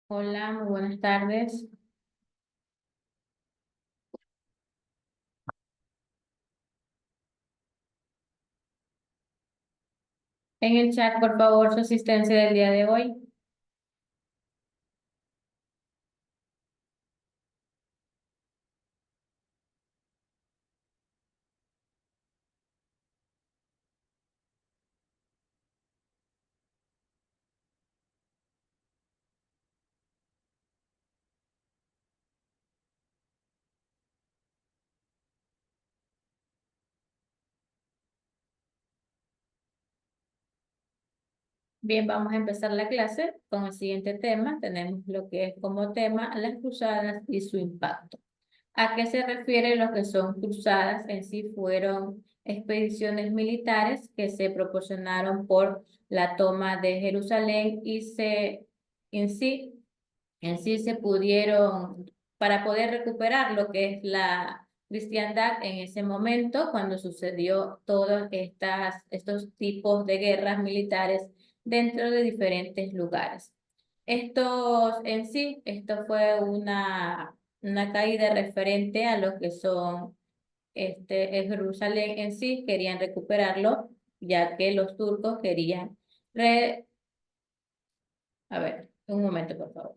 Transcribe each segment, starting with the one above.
Hola, muy buenas tardes. En el chat, por favor, su asistencia del día de hoy. Bien, vamos a empezar la clase con el siguiente tema. Tenemos lo que es como tema las cruzadas y su impacto. ¿A qué se refiere lo que son cruzadas? En sí fueron expediciones militares que se proporcionaron por la toma de Jerusalén y en sí En sí se pudieron, para poder recuperar lo que es la cristiandad en ese momento, cuando sucedió todos estos tipos de guerras militares dentro de diferentes lugares. Esto fue una caída referente a lo que son Jerusalén en sí, querían recuperarlo, ya que los turcos querían re- a ver, un momento, por favor.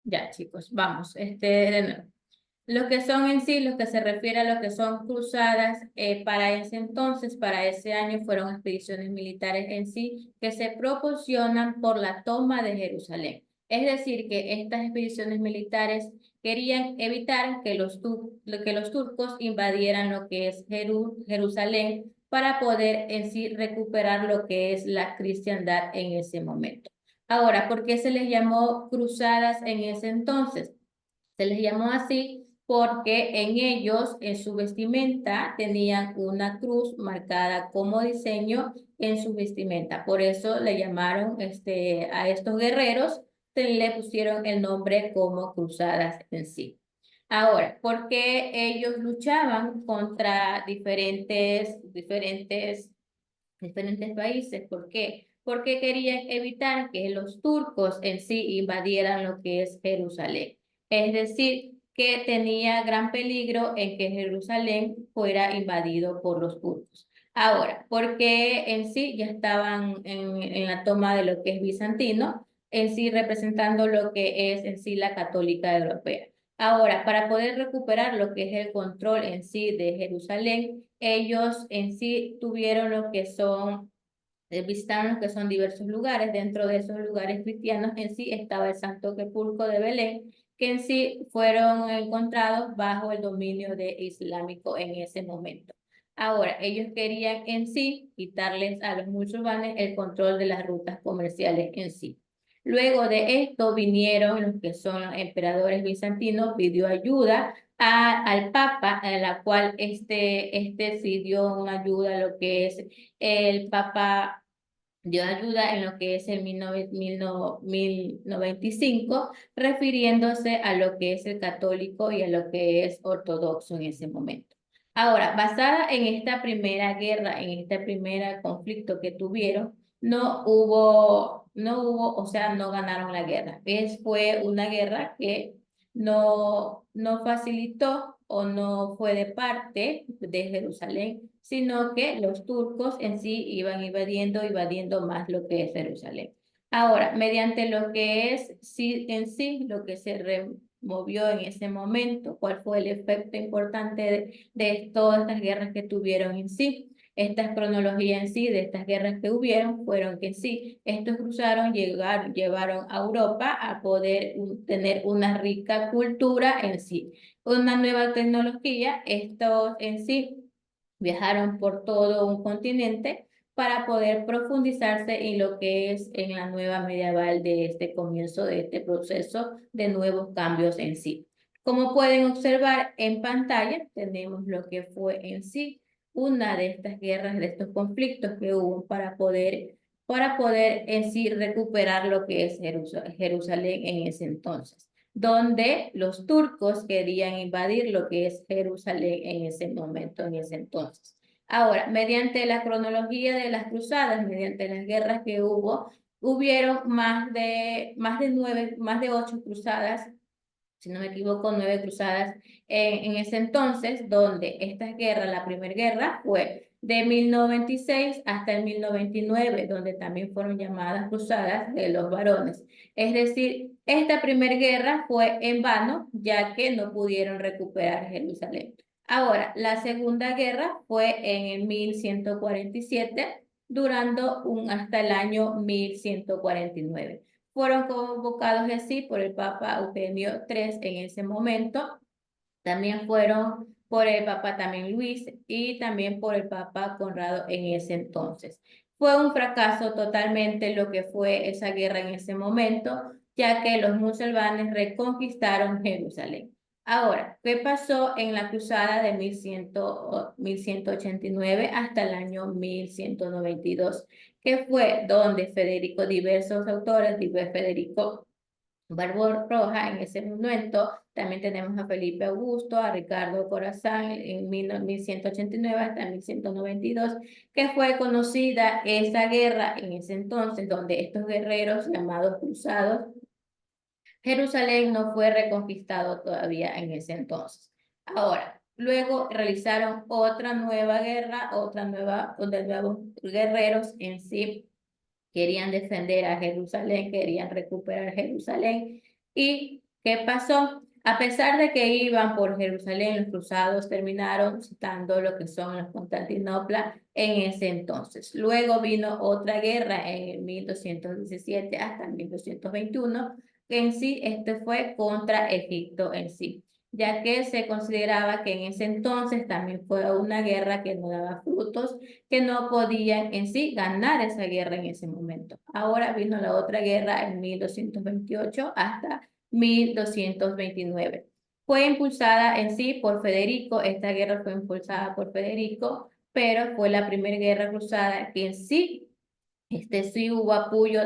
Ya, chicos, vamos. De nuevo. Lo que son en sí, lo que se refiere a lo que son cruzadas, para ese entonces, para ese año, fueron expediciones militares en sí que se proporcionan por la toma de Jerusalén. Es decir, que estas expediciones militares querían evitar que los turcos invadieran lo que es Jerusalén para poder en sí recuperar lo que es la cristiandad en ese momento. Ahora, ¿por qué se les llamó cruzadas en ese entonces? Se les llamó así porque en ellos, en su vestimenta, tenían una cruz marcada como diseño en su vestimenta. Por eso le llamaron a estos guerreros, se le pusieron el nombre como cruzadas en sí. Ahora, ¿por qué ellos luchaban contra diferentes países? ¿Por qué? Porque querían evitar que los turcos en sí invadieran lo que es Jerusalén. Es decir, que tenía gran peligro en que Jerusalén fuera invadido por los turcos. Ahora, porque en sí ya estaban en la toma de lo que es bizantino, en sí representando lo que es en sí la católica europea. Ahora, para poder recuperar lo que es el control en sí de Jerusalén, ellos en sí tuvieron lo que son, visitaron lo que son diversos lugares. Dentro de esos lugares cristianos en sí estaba el Santo Sepulcro de Belén, que en sí fueron encontrados bajo el dominio de islámico en ese momento. Ahora, ellos querían en sí quitarles a los musulmanes el control de las rutas comerciales en sí. Luego de esto vinieron los que son los emperadores bizantinos, pidió ayuda al Papa, en la cual este sí dio una ayuda a lo que es el Papa, dio ayuda en lo que es el 1095, refiriéndose a lo que es el católico y a lo que es ortodoxo en ese momento. Ahora, basada en esta primera guerra, en este primer conflicto que tuvieron, o sea, no ganaron la guerra. Fue una guerra que no facilitó o no fue de parte de Jerusalén, sino que los turcos en sí iban invadiendo más lo que es Jerusalén. Ahora, mediante lo que es lo que se removió en ese momento, cuál fue el efecto importante de todas estas guerras que tuvieron en sí. Estas cronologías en sí de estas guerras que hubieron fueron que en sí, estos llevaron a Europa a poder tener una rica cultura en sí, una nueva tecnología. Estos en sí viajaron por todo un continente para poder profundizarse en lo que es en la nueva medieval de este comienzo de este proceso de nuevos cambios en sí. Como pueden observar en pantalla, tenemos lo que fue en sí una de estas guerras, de estos conflictos que hubo para poder en sí recuperar lo que es Jerusalén en ese entonces. donde los turcos querían invadir lo que es Jerusalén en ese momento, en ese entonces. Ahora, mediante la cronología de las cruzadas, mediante las guerras que hubo, hubieron más de 8 cruzadas, si no me equivoco, 9 cruzadas en ese entonces, donde estas guerras, la primera guerra fue de 1096 hasta el 1099, donde también fueron llamadas cruzadas de los varones. Es decir, esta primera guerra fue en vano, ya que no pudieron recuperar Jerusalén. Ahora, la segunda guerra fue en el 1147, durando hasta el año 1149. Fueron convocados así por el Papa Eugenio III en ese momento. También fueron por el Papa también Luis y también por el Papa Conrado en ese entonces. Fue un fracaso totalmente lo que fue esa guerra en ese momento, ya que los musulmanes reconquistaron Jerusalén. Ahora, ¿qué pasó en la cruzada de 1189 hasta el año 1192? Que fue donde diversos autores, Federico Barbarroja en ese momento, también tenemos a Felipe Augusto, a Ricardo Corazán en 1189 hasta 1192, que fue conocida esa guerra en ese entonces, donde estos guerreros llamados cruzados, Jerusalén no fue reconquistado todavía en ese entonces. Ahora, luego realizaron otra nueva guerra, donde nuevos guerreros en sí querían defender a Jerusalén, querían recuperar Jerusalén. ¿Y qué pasó? A pesar de que iban por Jerusalén, los cruzados terminaron citando lo que son los Constantinopla en ese entonces. Luego vino otra guerra en el 1217 hasta el 1221, que en sí este fue contra Egipto en sí, ya que se consideraba que en ese entonces también fue una guerra que no daba frutos, que no podían en sí ganar esa guerra en ese momento. Ahora vino la otra guerra en 1228 hasta 1229. Fue impulsada en sí por Federico, esta guerra fue impulsada por Federico, pero fue la primera guerra cruzada que en sí sí hubo apoyo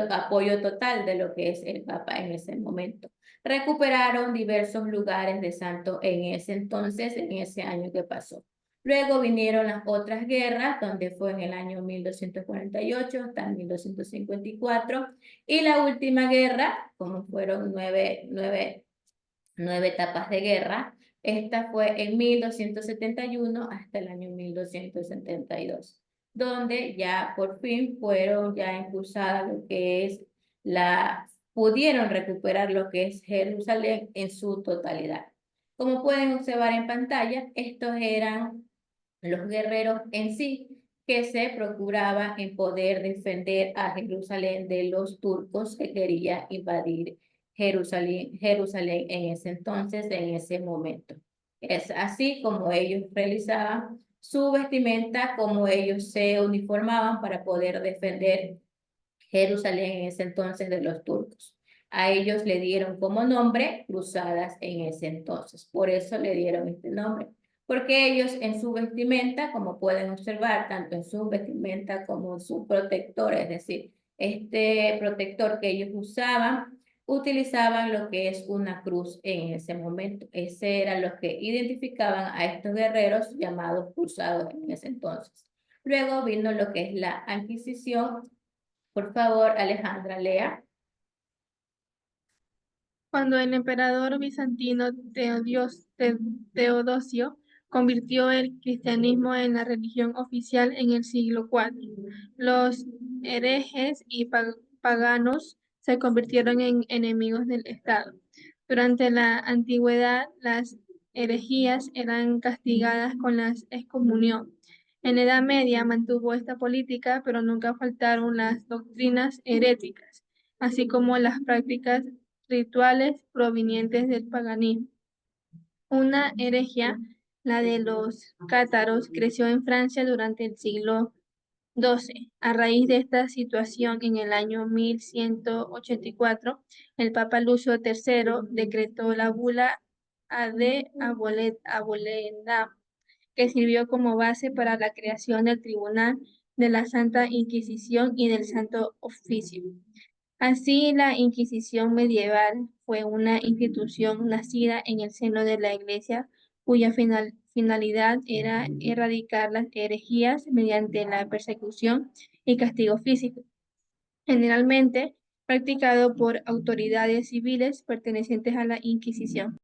total de lo que es el Papa en ese momento. Recuperaron diversos lugares de santo en ese entonces, en ese año que pasó. Luego vinieron las otras guerras, donde fue en el año 1248 hasta 1254, y la última guerra, como fueron nueve etapas de guerra, esta fue en 1271 hasta el año 1272, donde ya por fin fueron ya impulsadas lo que es pudieron recuperar lo que es Jerusalén en su totalidad. Como pueden observar en pantalla, estos eran los guerreros en sí que se procuraba en poder defender a Jerusalén de los turcos que querían invadir Jerusalén en ese entonces, en ese momento. Es así como ellos realizaban su vestimenta, como ellos se uniformaban para poder defender Jerusalén en ese entonces de los turcos. A ellos le dieron como nombre cruzadas en ese entonces. Por eso le dieron este nombre. Porque ellos en su vestimenta, como pueden observar, tanto en su vestimenta como en su protector, es decir, este protector que ellos usaban, utilizaban lo que es una cruz en ese momento. Ese era lo que identificaban a estos guerreros llamados cruzados en ese entonces. Luego vino lo que es la Inquisición. Por favor, Alejandra, lea. Cuando el emperador bizantino Teodosio convirtió el cristianismo en la religión oficial en el siglo IV, los herejes y paganos se convirtieron en enemigos del Estado. Durante la antigüedad, las herejías eran castigadas con la excomunión. En la Edad Media mantuvo esta política, pero nunca faltaron las doctrinas heréticas, así como las prácticas rituales provenientes del paganismo. Una herejía, la de los cátaros, creció en Francia durante el siglo XII. A raíz de esta situación, en el año 1184, el Papa Lucio III decretó la bula Ad Abolendam, que sirvió como base para la creación del Tribunal de la Santa Inquisición y del Santo Oficio. Así, la Inquisición medieval fue una institución nacida en el seno de la Iglesia cuya finalidad era erradicar las herejías mediante la persecución y castigo físico, generalmente practicado por autoridades civiles pertenecientes a la Inquisición.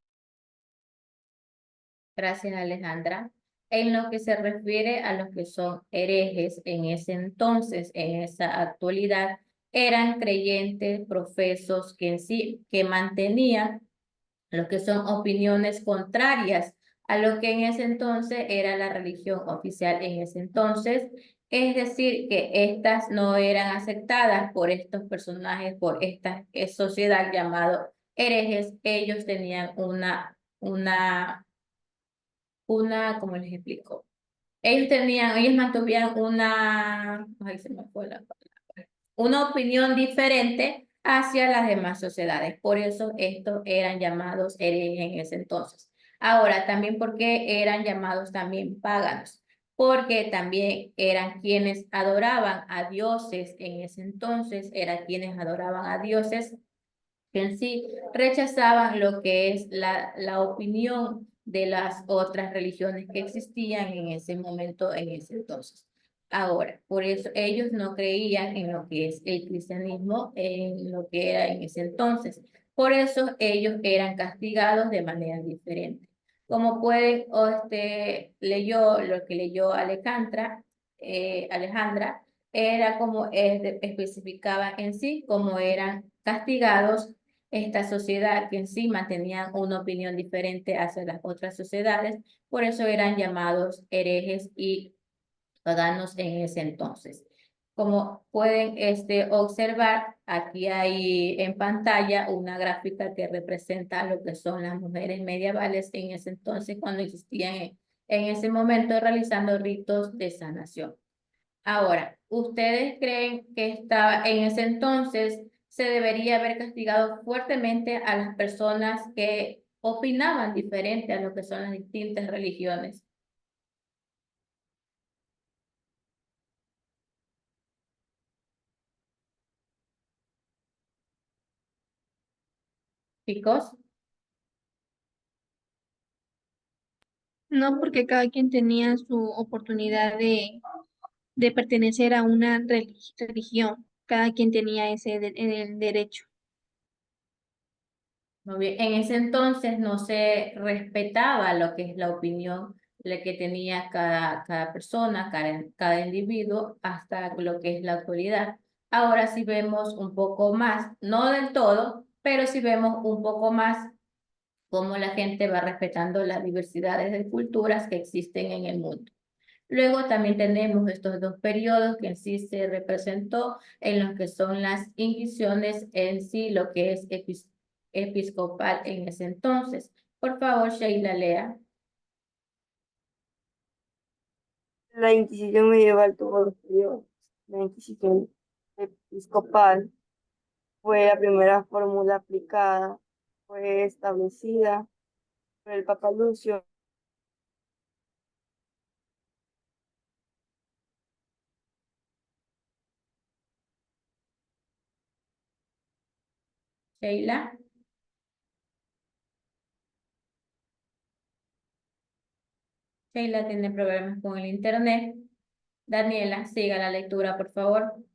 Gracias, Alejandra. En lo que se refiere a los que son herejes en ese entonces, en esa actualidad, eran creyentes, profesos que en sí, que mantenían lo que son opiniones contrarias a lo que en ese entonces era la religión oficial en ese entonces. Es decir, que estas no eran aceptadas por estos personajes, por esta sociedad llamado herejes. Ellos tenían ¿cómo les explico? Ellos mantuvieron ay, se me fue la palabra, una opinión diferente hacia las demás sociedades. Por eso estos eran llamados herejes en ese entonces. Ahora, también porque eran llamados también paganos, porque también eran quienes adoraban a dioses en ese entonces, eran quienes adoraban a dioses que en sí rechazaban lo que es la opinión de las otras religiones que existían en ese momento, en ese entonces. Ahora, por eso ellos no creían en lo que es el cristianismo, en lo que era en ese entonces. Por eso ellos eran castigados de manera diferente. Como pueden, leyó lo que leyó Alejandra, era como especificaba en sí cómo eran castigados esta sociedad que en sí mantenían una opinión diferente hacia las otras sociedades, por eso eran llamados herejes y paganos en ese entonces. Como pueden observar, aquí hay en pantalla una gráfica que representa lo que son las mujeres medievales en ese entonces, cuando existían en ese momento realizando ritos de sanación. Ahora, ¿ustedes creen que estaba en ese entonces se debería haber castigado fuertemente a las personas que opinaban diferente a lo que son las distintas religiones? Chicos, No, porque cada quien tenía su oportunidad de pertenecer a una religión, cada quien tenía el derecho. muy bien. En ese entonces no se respetaba lo que es la opinión la que tenía cada persona, cada individuo, hasta lo que es la actualidad. Ahora sí vemos un poco más, no del todo, pero sí vemos un poco más cómo la gente va respetando las diversidades de culturas que existen en el mundo. Luego también tenemos estos dos periodos que en sí se representó en los que son las inquisiciones en sí, lo que es episcopal en ese entonces. Por favor, Sheila, lea. La Inquisición medieval tuvo dos periodos. La Inquisición episcopal fue la primera fórmula aplicada, fue establecida por el Papa Lucio. Sheila. Sheila tiene problemas con el internet. Daniela, siga la lectura, por favor.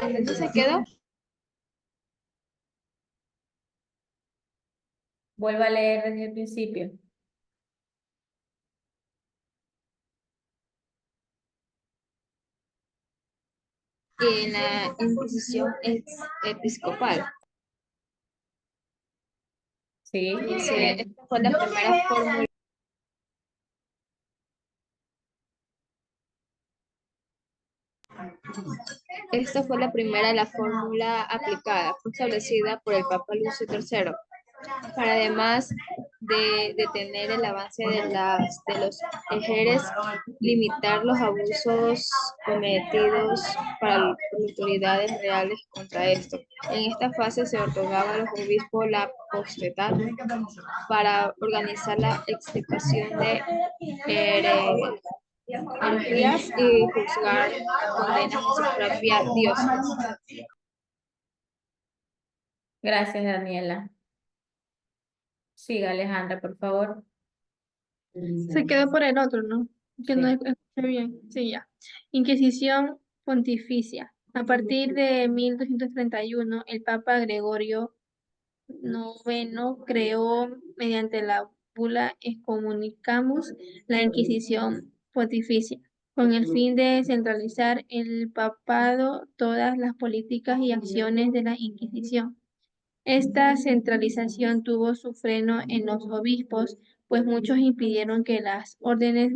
Entonces se quedó. Vuelva a leer desde el principio. En la Inquisición episcopal. Sí, Esta fue la primera fórmula. Esta fue la fórmula aplicada, fue establecida por el Papa Lucio III, para además de detener el avance de los herejes, limitar los abusos cometidos por las autoridades reales contra esto. En esta fase se otorgaba a los obispos la potestad para organizar la extirpación de herejes. Elías y juzgar condenas a su propia diócesis. Gracias, Daniela. Siga, Alejandra, por favor. Se quedó por el otro, ¿no? Que no Sí. escuché bien. Sí, ya. Inquisición pontificia. A partir de 1231, el Papa Gregorio IX creó, mediante la bula Excommunicamus, la Inquisición pontificia, con el fin de centralizar el papado todas las políticas y acciones de la Inquisición. Esta centralización tuvo su freno en los obispos, pues muchos impidieron que las órdenes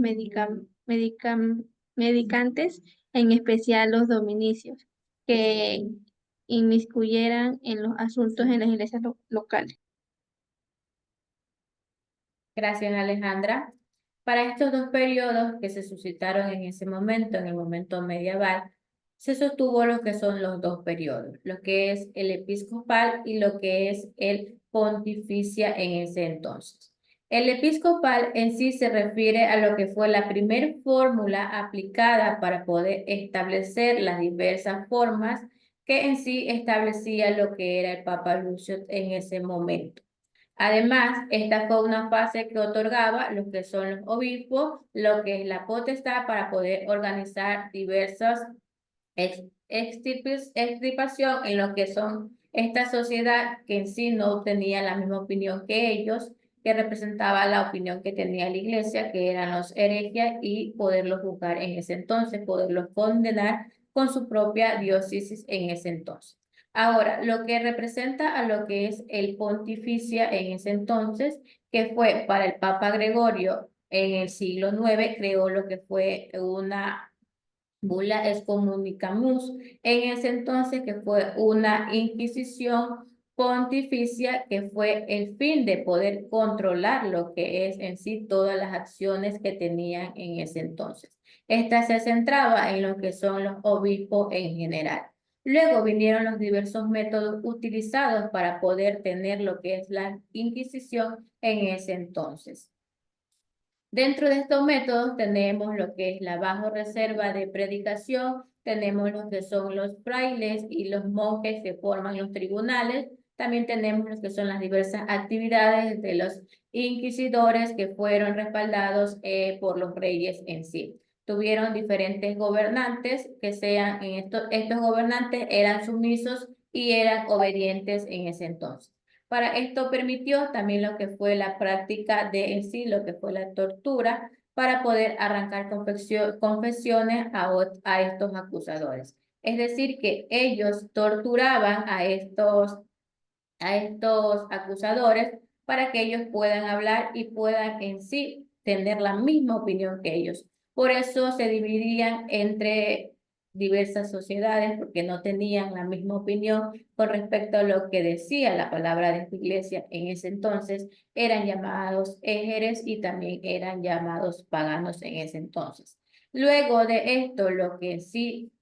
medicantes, en especial los dominicios, que inmiscuyeran en los asuntos en las iglesias locales. Gracias, Alejandra. Para estos dos periodos que se suscitaron en ese momento, en el momento medieval, se sostuvo lo que son los dos periodos, lo que es el episcopal y lo que es el pontificia en ese entonces. El episcopal en sí se refiere a lo que fue la primera fórmula aplicada para poder establecer las diversas formas que en sí establecía lo que era el Papa Lucio en ese momento. Además, esta fue una fase que otorgaba lo que son los obispos, lo que es la potestad para poder organizar diversas extirpación en lo que son esta sociedad que en sí no tenía la misma opinión que ellos, que representaba la opinión que tenía la iglesia, que eran los herejes, y poderlos juzgar en ese entonces, poderlos condenar con su propia diócesis en ese entonces. Ahora, lo que representa a lo que es el pontificia en ese entonces, que fue para el Papa Gregorio en el siglo IX, creó lo que fue una bula Excommunicamus en ese entonces, que fue una inquisición pontificia, que fue el fin de poder controlar lo que es en sí todas las acciones que tenían en ese entonces. Esta se centraba en lo que son los obispos en general. Luego vinieron los diversos métodos utilizados para poder tener lo que es la Inquisición en ese entonces. Dentro de estos métodos tenemos lo que es la bajo reserva de predicación, tenemos lo que son los frailes y los monjes que forman los tribunales, también tenemos lo que son las diversas actividades de los inquisidores que fueron respaldados por los reyes en sí. Tuvieron diferentes gobernantes que sean, estos gobernantes eran sumisos y eran obedientes en ese entonces. Para esto permitió también lo que fue la práctica de en sí, lo que fue la tortura, para poder arrancar confesiones a estos acusadores. Es decir, que ellos torturaban a estos acusadores para que ellos puedan hablar y puedan en sí tener la misma opinión que ellos. Por eso se dividían entre diversas sociedades, porque no tenían la misma opinión con respecto a lo que decía la palabra de la iglesia en ese entonces. Eran llamados herejes y también eran llamados paganos en ese entonces. Luego de esto, lo que sí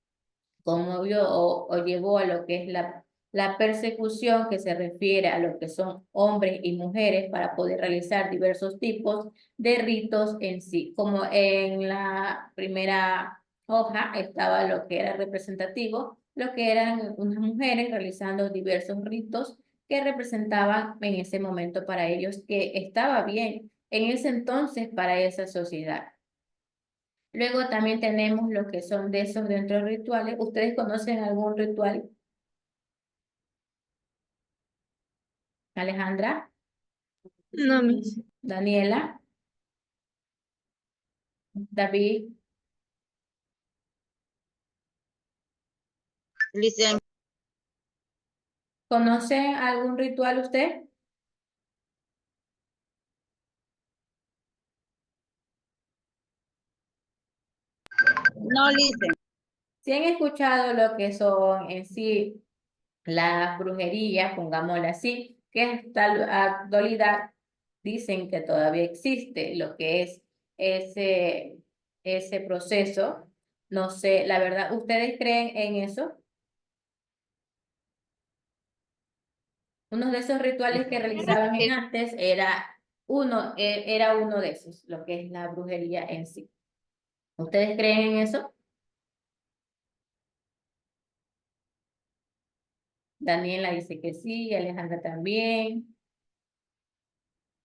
conmovió o llevó a lo que es la persecución, que se refiere a lo que son hombres y mujeres para poder realizar diversos tipos de ritos en sí. Como en la primera hoja estaba lo que era representativo, lo que eran unas mujeres realizando diversos ritos que representaban en ese momento para ellos que estaba bien en ese entonces para esa sociedad. Luego también tenemos lo que son de esos dentro de rituales. ¿Ustedes conocen algún ritual? Alejandra, No, mis. Daniela, David, Licen- ¿conocen algún ritual usted? No, Licen. Si han escuchado lo que son en sí las brujerías, pongámoslo así, que hasta la actualidad dicen que todavía existe lo que es ese proceso. No sé, la verdad, ¿ustedes creen en eso? Uno de esos rituales que realizaban en antes era uno de esos, lo que es la brujería en sí. ¿Ustedes creen en eso? Daniela dice que sí, Alejandra también.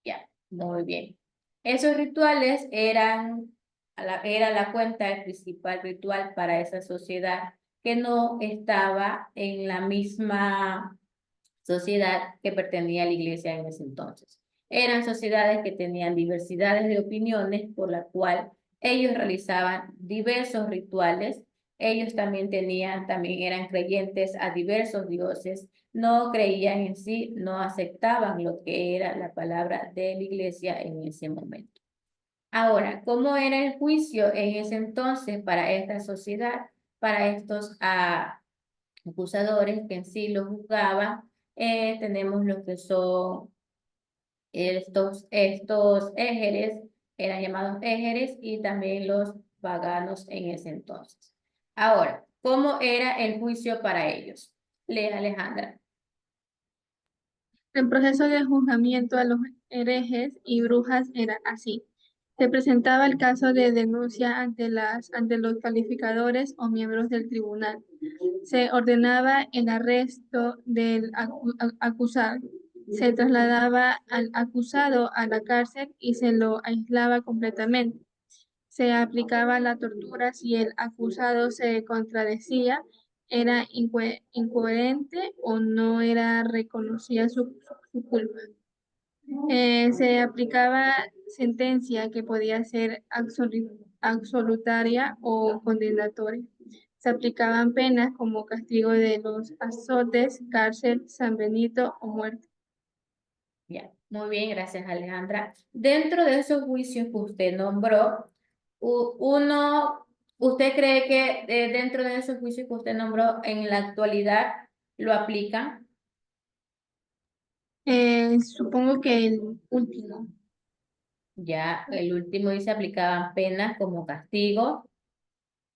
Ya, muy bien. Esos rituales era la cuenta, el principal ritual para esa sociedad que no estaba en la misma sociedad que pertenecía a la iglesia en ese entonces. Eran sociedades que tenían diversidades de opiniones por la cual ellos realizaban diversos rituales. Ellos también eran creyentes a diversos dioses, no creían en sí, no aceptaban lo que era la palabra de la iglesia en ese momento. Ahora, ¿cómo era el juicio en ese entonces para esta sociedad, para estos acusadores que en sí los juzgaban? Tenemos lo que son estos égeres, eran llamados égeres, y también los paganos en ese entonces. Ahora, ¿cómo era el juicio para ellos? Lea, Alejandra. El proceso de juzgamiento a los herejes y brujas era así. Se presentaba el caso de denuncia ante los calificadores o miembros del tribunal. Se ordenaba el arresto del acusado. Se trasladaba al acusado a la cárcel y se lo aislaba completamente. Se aplicaba la tortura si el acusado se contradecía, era incoherente o no era reconocida su culpa. Se aplicaba sentencia que podía ser absolutaria o condenatoria. Se aplicaban penas como castigo de los azotes, cárcel, San Benito o muerte. Ya, muy bien, gracias, Alejandra. Dentro de esos juicios que usted nombró, ¿usted cree que dentro de esos juicios que usted nombró en la actualidad lo aplican? Supongo que el último. Ya, el último dice aplicaban penas como castigo.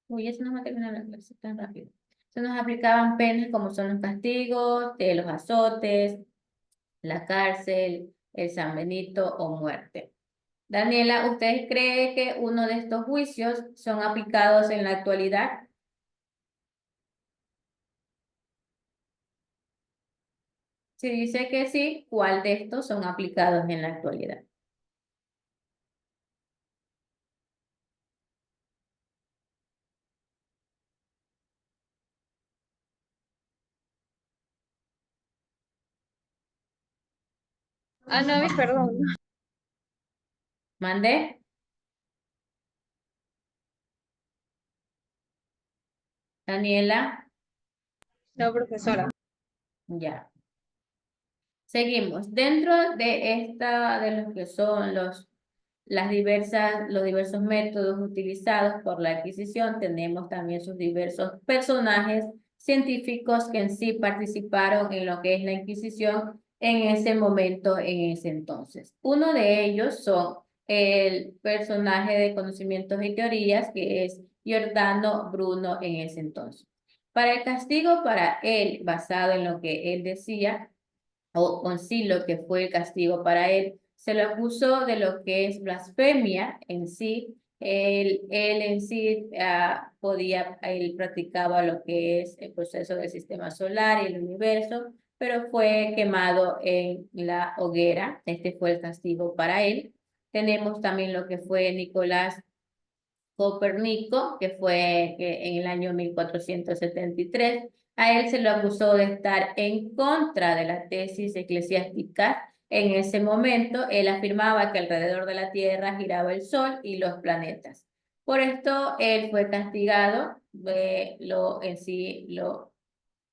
Uy, eso no me termina la clase tan rápido. Se nos aplicaban penas como son los castigos, los azotes, la cárcel, el San Benito o muerte. Daniela, ¿usted cree que uno de estos juicios son aplicados en la actualidad? Si dice que sí, ¿cuál de estos son aplicados en la actualidad? Ah, no, perdón. ¿Mandé? Daniela, No, profesora. ya. Seguimos. Dentro de lo que son los diversos métodos utilizados por la adquisición, tenemos también sus diversos personajes científicos que en sí participaron en lo que es la Inquisición en ese momento, en ese entonces. Uno de ellos son el personaje de conocimientos y teorías, que es Giordano Bruno en ese entonces. Para el castigo para él, basado en lo que él decía, o en sí lo que fue el castigo para él, se lo acusó de lo que es blasfemia en sí. Él en sí él practicaba lo que es el proceso del sistema solar y el universo, pero fue quemado en la hoguera. Este fue el castigo para él. Tenemos también lo que fue Nicolás Copérnico, que fue en el año 1473. A él se lo acusó de estar en contra de la tesis eclesiástica. En ese momento, él afirmaba que alrededor de la Tierra giraba el Sol y los planetas. Por esto, él fue castigado.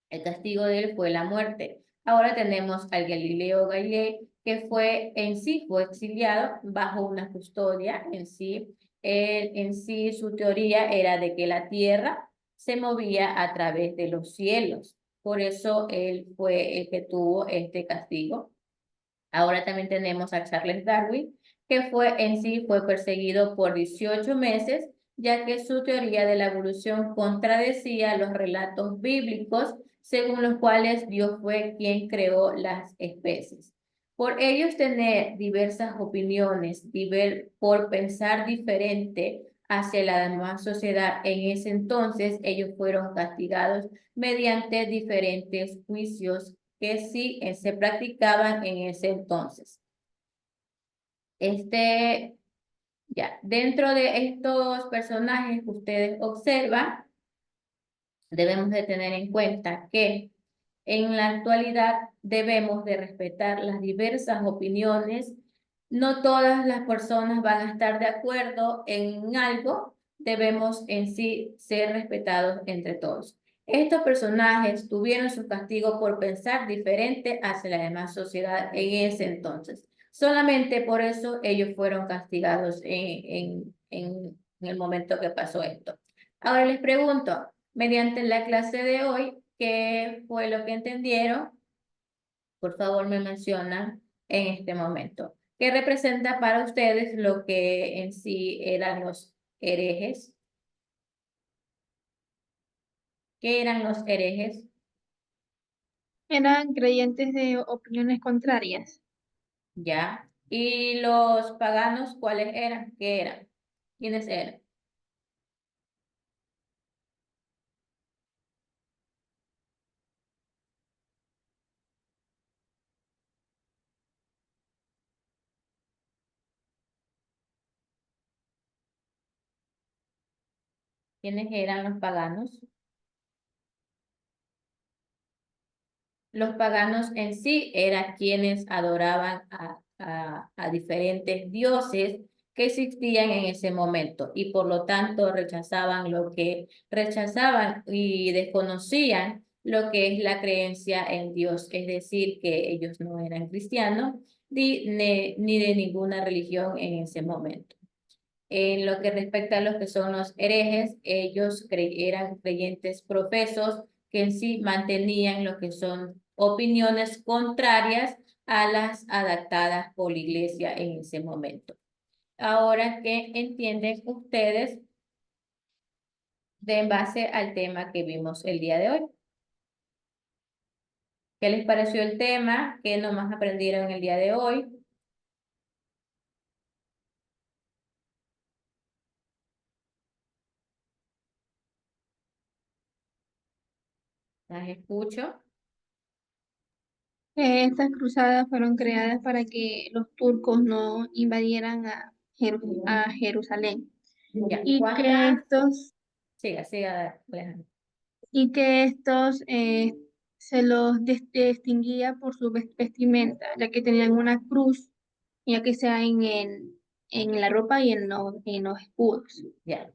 El castigo de él fue la muerte. Ahora tenemos al Galileo Galilei, que fue exiliado bajo una custodia en sí. Él, en sí, su teoría era de que la tierra se movía a través de los cielos. Por eso él fue el que tuvo este castigo. Ahora también tenemos a Charles Darwin, que fue perseguido por 18 meses, ya que su teoría de la evolución contradecía los relatos bíblicos, según los cuales Dios fue quien creó las especies. Por ellos tener diversas opiniones, por pensar diferente hacia la demás sociedad en ese entonces, ellos fueron castigados mediante diferentes juicios que sí se practicaban en ese entonces. Ya, dentro de estos personajes que ustedes observan, debemos de tener en cuenta que en la actualidad debemos de respetar las diversas opiniones. No todas las personas van a estar de acuerdo en algo, debemos en sí ser respetados entre todos. Estos personajes tuvieron su castigo por pensar diferente hacia la demás sociedad en ese entonces. Solamente por eso ellos fueron castigados en el momento que pasó esto. Ahora les pregunto, mediante la clase de hoy, ¿qué fue lo que entendieron? Por favor, me mencionan en este momento. ¿Qué representa para ustedes lo que en sí eran los herejes? ¿Qué eran los herejes? Eran creyentes de opiniones contrarias. ¿Ya? ¿Y los paganos cuáles eran? ¿Qué eran? ¿Quiénes eran? ¿Quiénes eran los paganos? Los paganos en sí eran quienes adoraban a diferentes dioses que existían en ese momento y por lo tanto rechazaban y desconocían lo que es la creencia en Dios, es decir, que ellos no eran cristianos ni de ninguna religión en ese momento. En lo que respecta a los que son los herejes, ellos eran creyentes profesos que en sí mantenían lo que son opiniones contrarias a las adaptadas por la iglesia en ese momento. Ahora, ¿qué entienden ustedes en base al tema que vimos el día de hoy? ¿Qué les pareció el tema? ¿Qué nomás aprendieron el día de hoy? Las escucho. Estas cruzadas fueron creadas para que los turcos no invadieran a Jerusalén Ya, y que ¿cuántas? estos, Siga, Alejandro. se los distinguía por su vestimenta, ya que tenían una cruz, ya que sea en la ropa y en los escudos. Ya.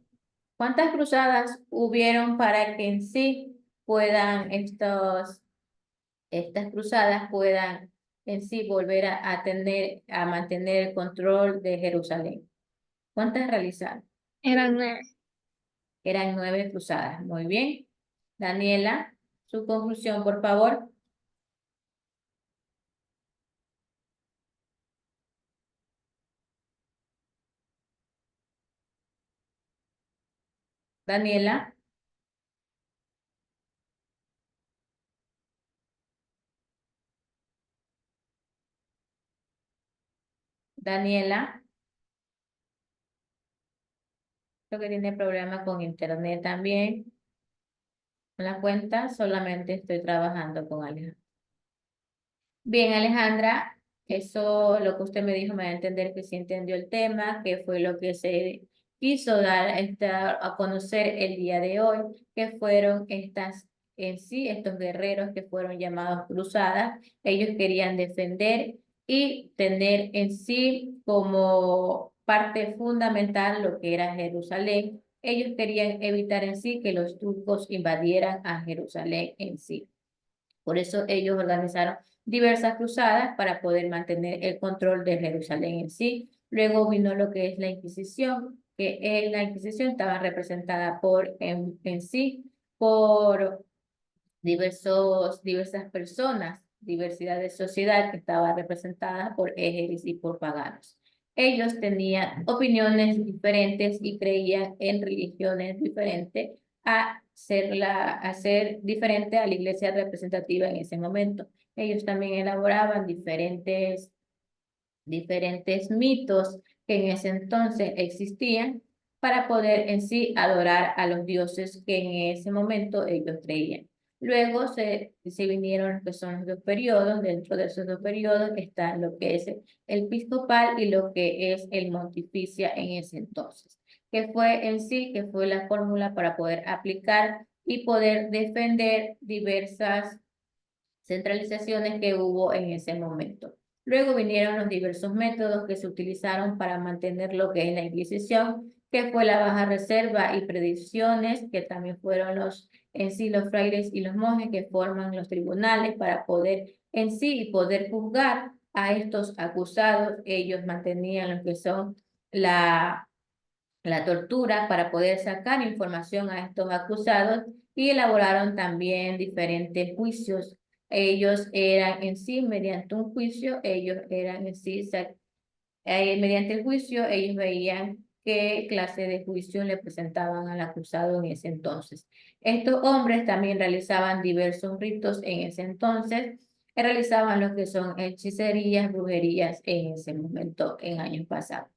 ¿Cuántas cruzadas hubieron para que en sí puedan estas cruzadas puedan en sí volver a mantener el control de Jerusalén? ¿Cuántas realizaron? Eran Eran 9 cruzadas. Muy bien. Daniela, su conclusión, por favor. Daniela, Daniela, creo que tiene problema con internet también. ¿Me la cuenta? Solamente estoy trabajando con Alejandra. Bien, Alejandra, eso lo que usted me dijo me da a entender que sí entendió el tema, que fue lo que se quiso dar a conocer el día de hoy, que fueron estos guerreros que fueron llamados cruzadas. Ellos querían defender y tener en sí como parte fundamental lo que era Jerusalén. Ellos querían evitar en sí que los turcos invadieran a Jerusalén en sí. Por eso ellos organizaron diversas cruzadas para poder mantener el control de Jerusalén en sí. Luego vino lo que es la Inquisición, que la Inquisición estaba representada en sí por diversas personas, diversidad de sociedad que estaba representada por égrees y por paganos. Ellos tenían opiniones diferentes y creían en religiones diferentes a ser diferente a la iglesia representativa en ese momento. Ellos también elaboraban diferentes mitos que en ese entonces existían para poder en sí adorar a los dioses que en ese momento ellos creían. Luego se vinieron lo que son los dos periodos. Dentro de esos dos periodos está lo que es el episcopal y lo que es el pontificia en ese entonces, que fue en sí, que fue la fórmula para poder aplicar y poder defender diversas centralizaciones que hubo en ese momento. Luego vinieron los diversos métodos que se utilizaron para mantener lo que es la Inquisición, que fue la baja reserva y predicciones, que también fueron en sí los frailes y los monjes que forman los tribunales para poder en sí y poder juzgar a estos acusados. Ellos mantenían lo que son la tortura para poder sacar información a estos acusados y elaboraron también diferentes juicios. Ellos eran en sí, mediante un juicio, ellos eran en sí, mediante el juicio, ellos veían qué clase de juicio le presentaban al acusado en ese entonces. Estos hombres también realizaban diversos ritos en ese entonces, realizaban lo que son hechicerías, brujerías en ese momento, en años pasados.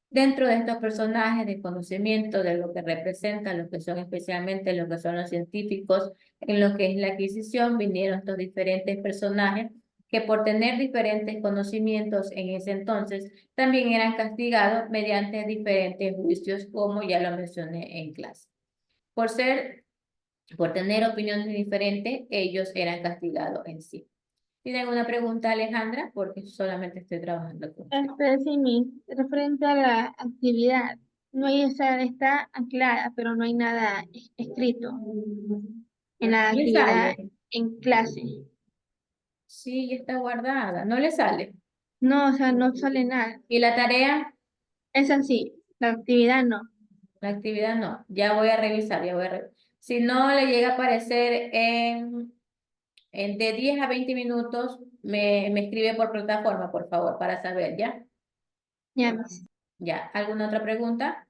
Dentro de estos personajes de conocimiento de lo que representan, lo que son especialmente lo que son los científicos, en lo que es la adquisición, vinieron estos diferentes personajes que por tener diferentes conocimientos en ese entonces, también eran castigados mediante diferentes juicios, como ya lo mencioné en clase. Por tener opiniones diferentes, ellos eran castigados en sí. ¿Tiene alguna pregunta, Alejandra? Porque solamente estoy trabajando con usted. Sí, Miss, referente a la actividad, no hay está anclada, pero no hay nada escrito en la ¿Le actividad sale? en clase. Sí, ya está guardada. ¿No le sale? No, o sea, no sale nada. ¿Y la tarea? Es así, la actividad no. La actividad no. Ya voy a revisar, Si no le llega a aparecer de 10 a 20 minutos, me escribe por plataforma, por favor, para saber, ¿ya? Ya, Miss. Ya. ¿Alguna otra pregunta?